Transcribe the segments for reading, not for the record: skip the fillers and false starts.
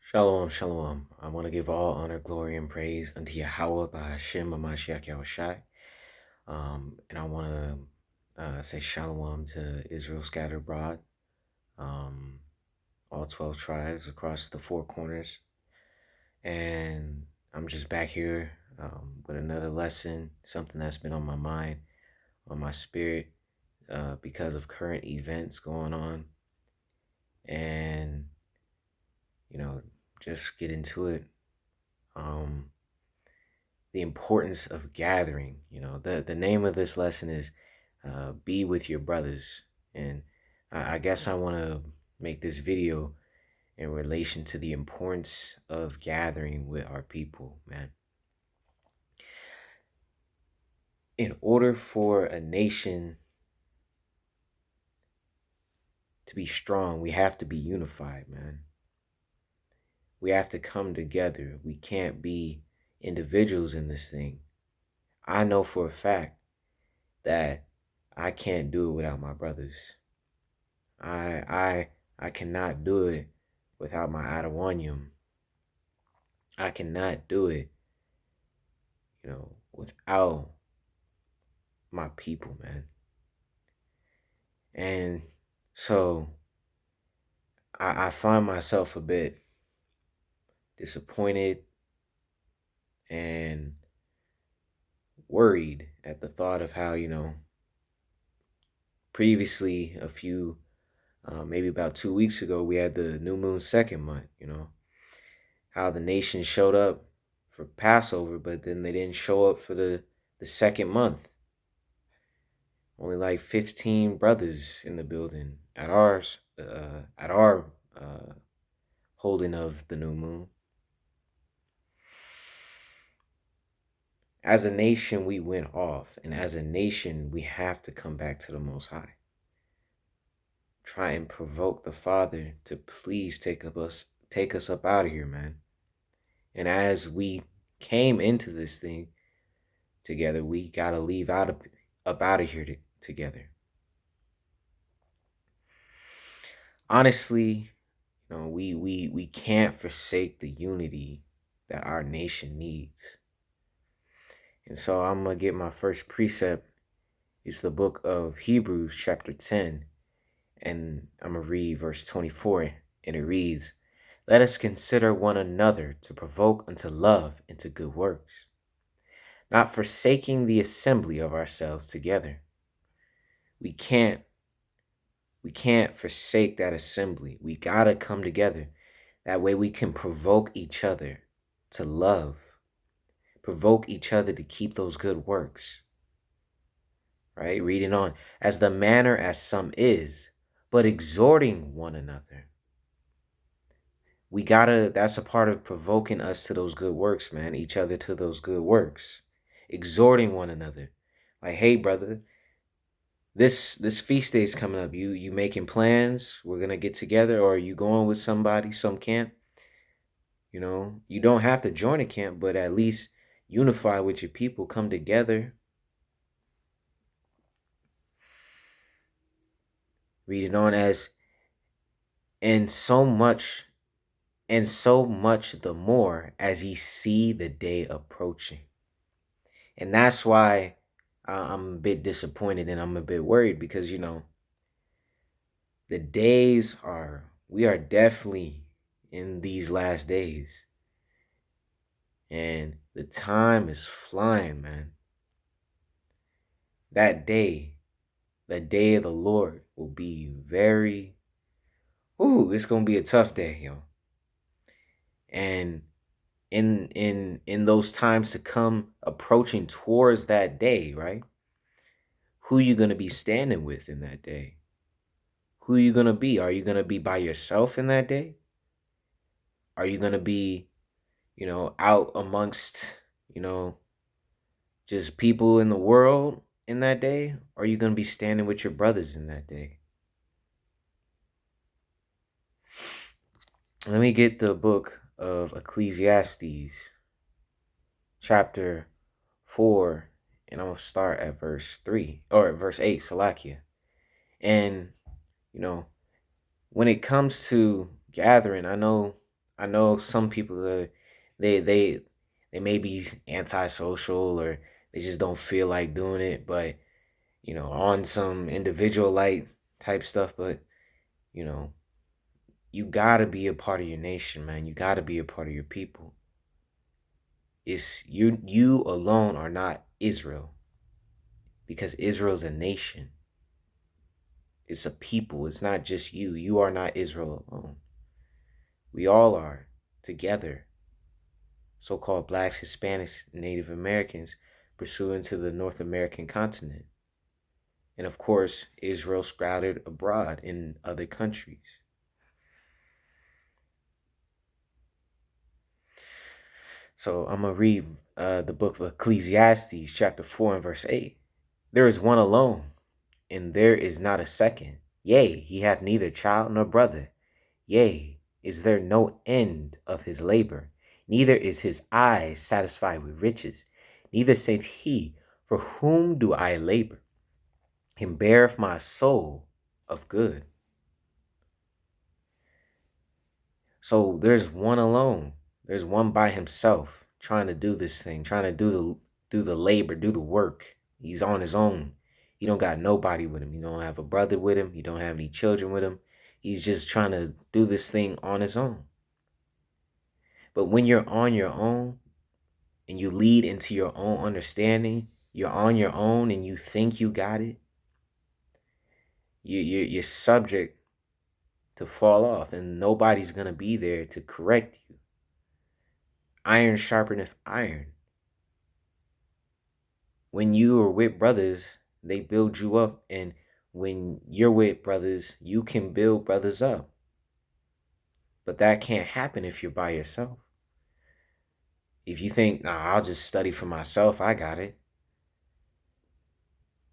Shalom, shalom. I want to give all honor, glory, and praise unto Yahweh by Hashem SOT-𐤉𐤒𐤉𤄗. And I want to say shalom to Israel scattered abroad, all 12 tribes across the four corners. And I'm just back here with another lesson, something that's been on my mind, on my spirit, because of current events going on. And, just get into it. The importance of gathering. The name of this lesson is be with your brothers. And I guess I want to make this video in relation to the importance of gathering with our people, man. In order for a nation to be strong, we have to be unified, man. We have to come together. We can't be individuals in this thing. I know for a fact that I can't do it without my brothers. I cannot do it without my Adawanyum. I cannot do it, without my people, man. And so I find myself a bit disappointed and worried at the thought of how, previously maybe about 2 weeks ago, we had the new moon second month, how the nation showed up for Passover, but then they didn't show up for the second month. Only like 15 brothers in the building at our holding of the new moon. As a nation, we went off, and as a nation, we have to come back to the Most High. Try and provoke the Father to please take us up out of here, man. And as we came into this thing together, we gotta leave up out of here together. Honestly, we can't forsake the unity that our nation needs. And so I'm gonna get my first precept. It's the book of Hebrews, chapter 10, and I'm gonna read verse 24, and it reads, "Let us consider one another to provoke unto love and to good works, not forsaking the assembly of ourselves together." We can't forsake that assembly. We gotta come together. That way we can provoke each other to love, provoke each other to keep those good works. Right? Reading on, as the manner as some is, but exhorting one another. That's a part of provoking us to those good works, man. Each other to those good works. Exhorting one another. Like, hey, brother, this feast day is coming up. You making plans? We're going to get together, or are you going with somebody, some camp? You don't have to join a camp, but at least unify with your people. Come together. Reading on, as and so much the more as ye see the day approaching. And that's why I'm a bit disappointed and I'm a bit worried, because, the days we are definitely in these last days. And the time is flying, man. That day of the Lord will be it's going to be a tough day, yo. And in those times to come, approaching towards that day, right? Who are you going to be standing with in that day? Who are you going to be? Are you going to be by yourself in that day? Are you going to be, out amongst, just people in the world in that day? Or are you going to be standing with your brothers in that day? Let me get the book of Ecclesiastes, chapter 4, and I'm going to start at verse 3, or at verse 8, Salakia. And, when it comes to gathering, I know I know some people they they they may be antisocial, or they just don't feel like doing it, but on some individual like type stuff. But you know, you gotta be a part of your nation, man. You gotta be a part of your people. It's you alone are not Israel, because Israel's a nation. It's a people. It's not just you. You are not Israel alone. We all are together. So-called blacks, Hispanics, Native Americans pursuant to the North American continent. And of course, Israel scattered abroad in other countries. So I'm going to read the book of Ecclesiastes, chapter 4 and verse 8. There is one alone, and there is not a second. Yea, he hath neither child nor brother. Yea, is there no end of his labor? Neither is his eye satisfied with riches. Neither saith he, for whom do I labor? And beareth my soul of good. So there's one alone. There's one by himself trying to do this thing, trying to do the labor, do the work. He's on his own. He don't got nobody with him. He don't have a brother with him. He don't have any children with him. He's just trying to do this thing on his own. But when you're on your own and you lead into your own understanding, you're on your own and you think you got it, you're subject to fall off, and nobody's going to be there to correct you. Iron sharpeneth iron. When you are with brothers, they build you up, and when you're with brothers, you can build brothers up. But that can't happen if you're by yourself. If you think, nah, I'll just study for myself, I got it.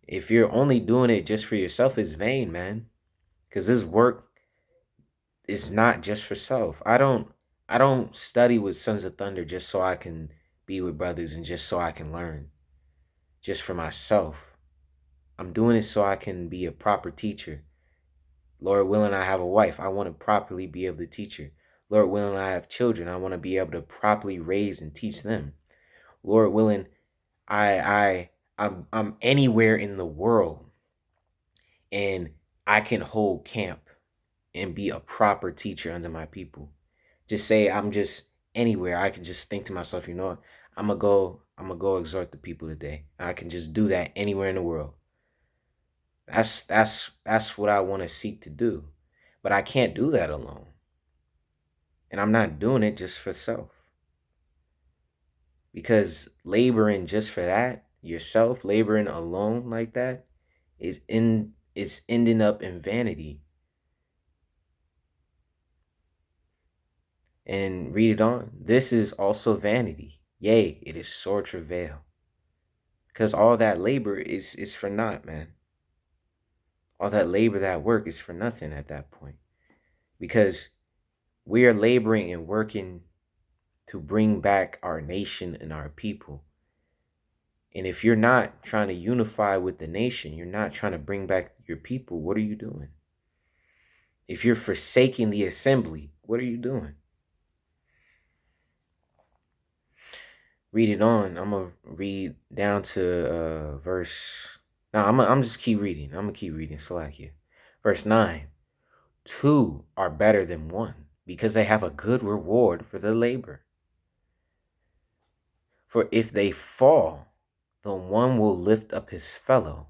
If you're only doing it just for yourself, it's vain, man. Because this work is not just for self. I don't study with Sons of Thunder just so I can be with brothers and just so I can learn. Just for myself. I'm doing it so I can be a proper teacher. Lord willing, I have a wife. I want to properly be able to teach her. Lord willing, I have children. I want to be able to properly raise and teach them. Lord willing, I'm anywhere in the world and I can hold camp and be a proper teacher unto my people. Just say I'm just anywhere. I can just think to myself, you know what? I'm gonna go exhort the people today. I can just do that anywhere in the world. That's what I want to seek to do. But I can't do that alone. And I'm not doing it just for self. Because laboring just for that, yourself, laboring alone like that, it's ending up in vanity. And read it on. This is also vanity. Yea, it is sore travail. Because all that labor is for naught, man. All that labor, that work is for nothing at that point. Because we are laboring and working to bring back our nation and our people. And if you're not trying to unify with the nation, you're not trying to bring back your people, what are you doing? If you're forsaking the assembly, what are you doing? Read it on. I'm going to read down to verse... No, I'm just keep reading. I'm going to keep reading. Salakia. Verse 9. Two are better than one, because they have a good reward for their labor. For if they fall, the one will lift up his fellow.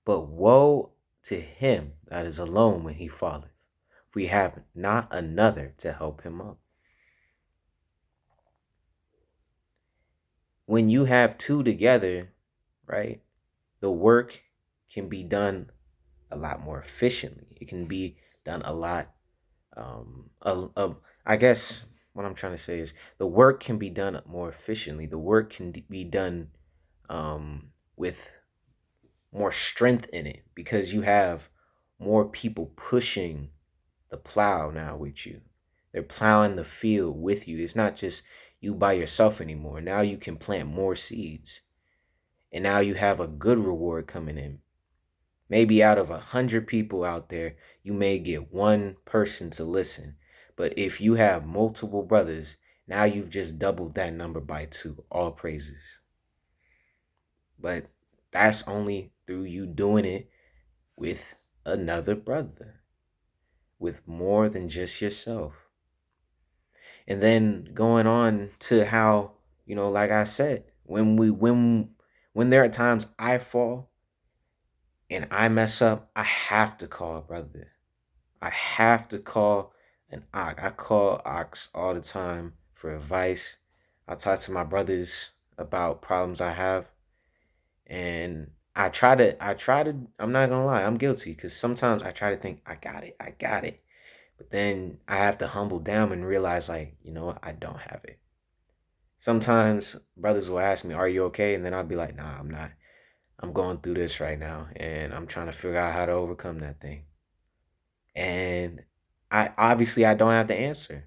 But woe to him that is alone when he falleth. We have not another to help him up. When you have two together, right, the work can be done a lot more efficiently. It can be done a lot. I guess what I'm trying to say is the work can be done more efficiently. The work can be done with more strength in it, because you have more people pushing the plow now with you. They're plowing the field with you. It's not just you by yourself anymore. Now you can plant more seeds. And now you have a good reward coming in. Maybe out of 100 people out there, you may get one person to listen. But if you have multiple brothers, now you've just doubled that number by 2. All praises. But that's only through you doing it with another brother, with more than just yourself. And then going on to how, like I said, when there are times I fall and I mess up, I have to call a brother. I have to call an ox. I call ox all the time for advice. I talk to my brothers about problems I have. And I'm not gonna lie, I'm guilty, because sometimes I try to think, I got it. But then I have to humble down and realize, like, you know what, I don't have it. Sometimes brothers will ask me, are you okay? And then I'll be like, nah, I'm not. I'm going through this right now, and I'm trying to figure out how to overcome that thing. And I don't have the answer.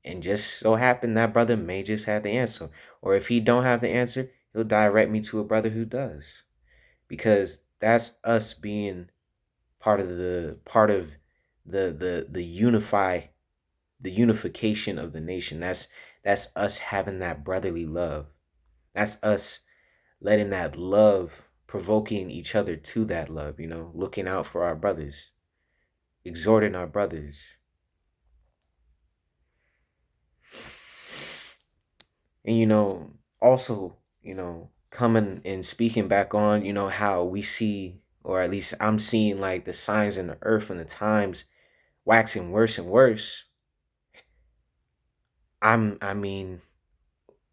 And just so happen that brother may just have the answer. Or if he don't have the answer, he'll direct me to a brother who does. Because that's us being part of the unification of the nation. That's us having that brotherly love. That's us letting that love, provoking each other to that love, looking out for our brothers, exhorting our brothers. And also, coming and speaking back on, how we see, or at least I'm seeing, like, the signs in the earth and the times waxing worse and worse. I mean,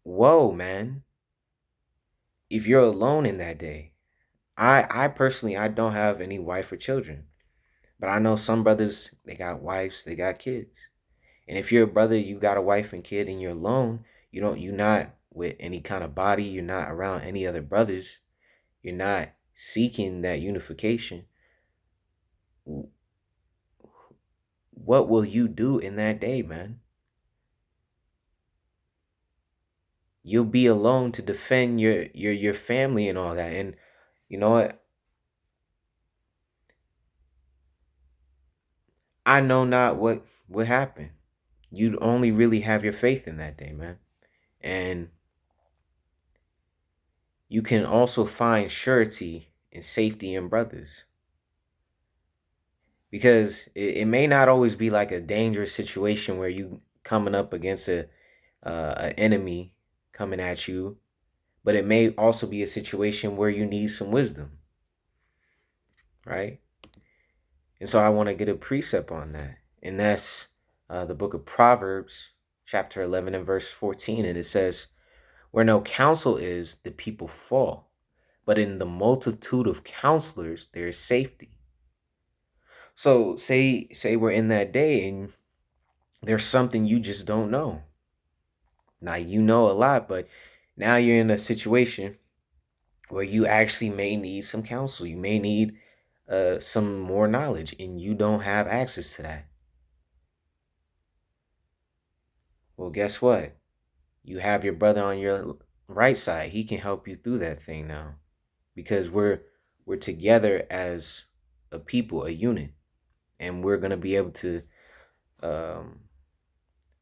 whoa, man. If you're alone in that day, I personally, I don't have any wife or children, but I know some brothers, they got wives, they got kids. And if you're a brother, you got a wife and kid, and you're alone, you're not with any kind of body, you're not around any other brothers, you're not seeking that unification. What will you do in that day, man? You'll be alone to defend your family and all that. And you know what? I know not what would happen. You'd only really have your faith in that day, man. And you can also find surety and safety in brothers. Because it may not always be like a dangerous situation where you coming up against an enemy coming at you, but it may also be a situation where you need some wisdom, right? And so I want to get a precept on that, and that's the book of Proverbs, chapter 11 and verse 14, and it says, "Where no counsel is, the people fall, but in the multitude of counselors there is safety." So say we're in that day and there's something you just don't know. Now you know a lot, but now you're in a situation where you actually may need some counsel. You may need some more knowledge, and you don't have access to that. Well, guess what? You have your brother on your right side. He can help you through that thing now, because we're together as a people, a unit, and we're gonna be able um,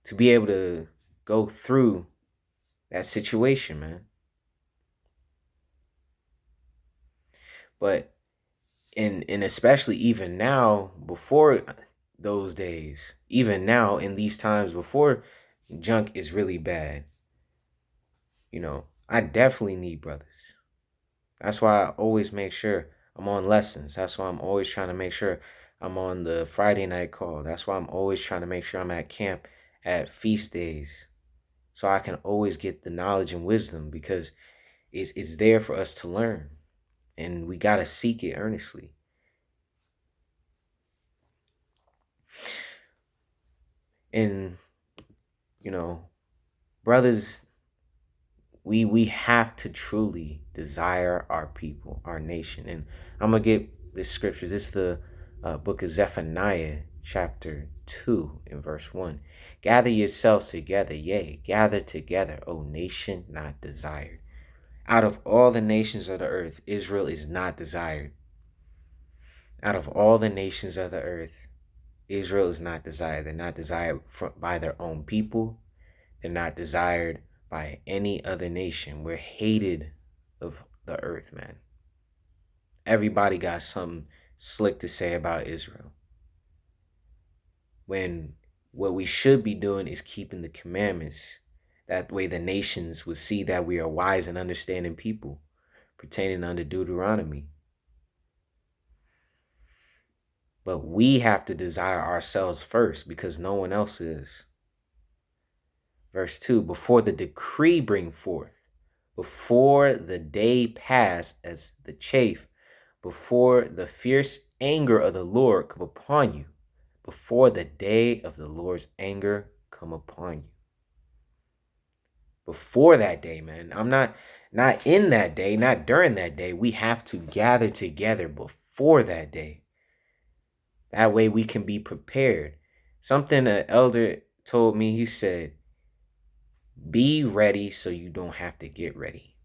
to go through that situation, man. But and especially even now, before those days, even now in these times before junk is really bad, I definitely need brothers. That's why I always make sure I'm on lessons. That's why I'm always trying to make sure I'm on the Friday night call. That's why I'm always trying to make sure I'm at camp at feast days, so I can always get the knowledge and wisdom, because it's there for us to learn, and we got to seek it earnestly. And brothers, we have to truly desire our people, our nation. And I'm gonna get this scripture. This is the book of Zephaniah, chapter 2 and verse 1. "Gather yourselves together, yea, gather together, O nation not desired. Out of all the nations of the earth, Israel is not desired. Out of all the nations of the earth, Israel is not desired. They're not desired by their own people. They're not desired by any other nation. We're hated of the earth, man. Everybody got something slick to say about Israel. When what we should be doing is keeping the commandments. That way the nations would see that we are wise and understanding people, pertaining unto Deuteronomy. But we have to desire ourselves first, because no one else is. Verse 2, before the decree bring forth, before the day pass as the chaff, before the fierce anger of the Lord come upon you, before the day of the Lord's anger come upon you. Before that day, man. I'm not in that day, not during that day. We have to gather together before that day. That way we can be prepared. Something an elder told me, he said, be ready so you don't have to get ready.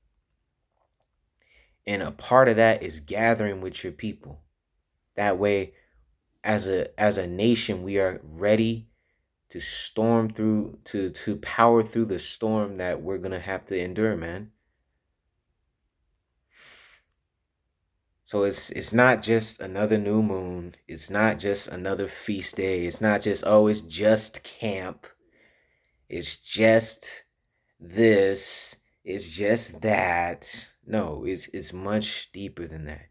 And a part of that is gathering with your people. That way, as a nation, we are ready to storm through, to power through the storm that we're gonna have to endure, man. So it's not just another new moon. It's not just another feast day. It's not just, oh, it's just camp. It's just this. It's just that. No, it's much deeper than that.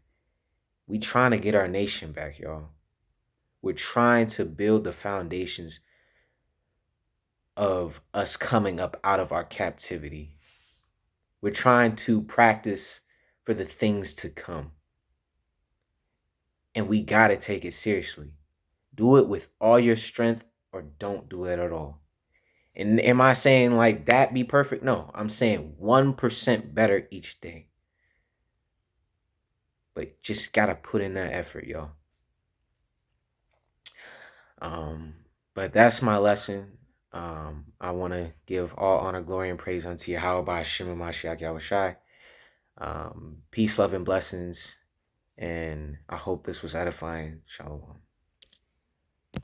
We trying to get our nation back, y'all. We're trying to build the foundations of us coming up out of our captivity. We're trying to practice for the things to come. And we got to take it seriously. Do it with all your strength or don't do it at all. And am I saying like that be perfect? No, I'm saying 1% better each day. But just got to put in that effort, y'all. But that's my lesson. I want to give all honor, glory, and praise unto Yahweh by Shema Mashiach Yahushai. Peace, love, and blessings. And I hope this was edifying. Shalom.